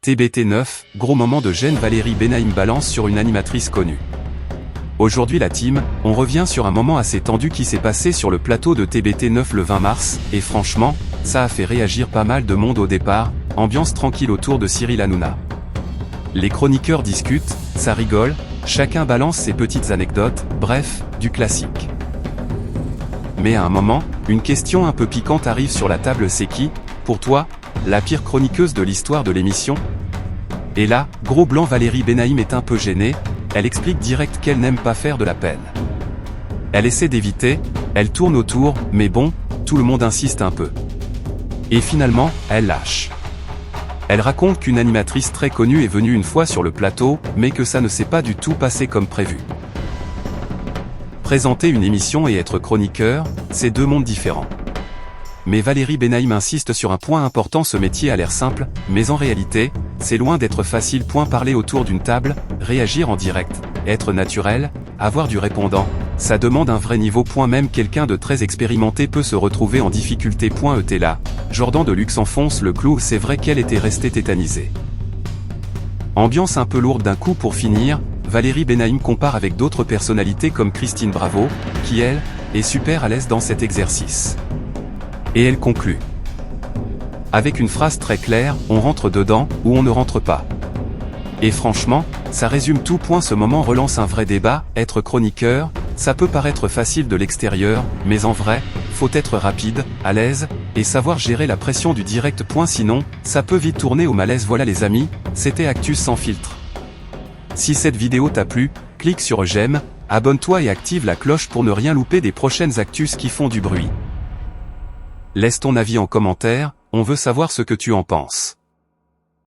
TBT 9, gros moment de gêne. Valérie Benaïm balance sur une animatrice connue. Aujourd'hui la team, on revient sur un moment assez tendu qui s'est passé sur le plateau de TBT 9 le 20 mars, et franchement, ça a fait réagir pas mal de monde au départ, ambiance tranquille autour de Cyril Hanouna. Les chroniqueurs discutent, ça rigole, chacun balance ses petites anecdotes, bref, du classique. Mais à un moment, une question un peu piquante arrive sur la table. C'est qui, pour toi, la pire chroniqueuse de l'histoire de l'émission? Et là, gros blanc. Valérie Benaïm est un peu gênée, elle explique direct qu'elle n'aime pas faire de la peine. Elle essaie d'éviter, elle tourne autour, mais bon, tout le monde insiste un peu. Et finalement, elle lâche. Elle raconte qu'une animatrice très connue est venue une fois sur le plateau, mais que ça ne s'est pas du tout passé comme prévu. Présenter une émission et être chroniqueur, c'est deux mondes différents. Mais Valérie Benaïm insiste sur un point important: ce métier a l'air simple, mais en réalité, c'est loin d'être facile. Parler autour d'une table, réagir en direct, être naturel, avoir du répondant, ça demande un vrai niveau. Même quelqu'un de très expérimenté peut se retrouver en difficulté. Et là, Jordan de Luxe enfonce le clou. C'est vrai qu'elle était restée tétanisée. Ambiance un peu lourde d'un coup. Pour finir, Valérie Benaïm compare avec d'autres personnalités comme Christine Bravo, qui elle, est super à l'aise dans cet exercice. Et elle conclut avec une phrase très claire: on rentre dedans, ou on ne rentre pas. Et franchement, ça résume tout. Ce moment relance un vrai débat. Être chroniqueur, ça peut paraître facile de l'extérieur, mais en vrai, faut être rapide, à l'aise, et savoir gérer la pression du direct. Sinon, ça peut vite tourner au malaise. Voilà les amis, c'était Actus sans filtre. Si cette vidéo t'a plu, clique sur j'aime, abonne-toi et active la cloche pour ne rien louper des prochaines actus qui font du bruit. Laisse ton avis en commentaire, on veut savoir ce que tu en penses.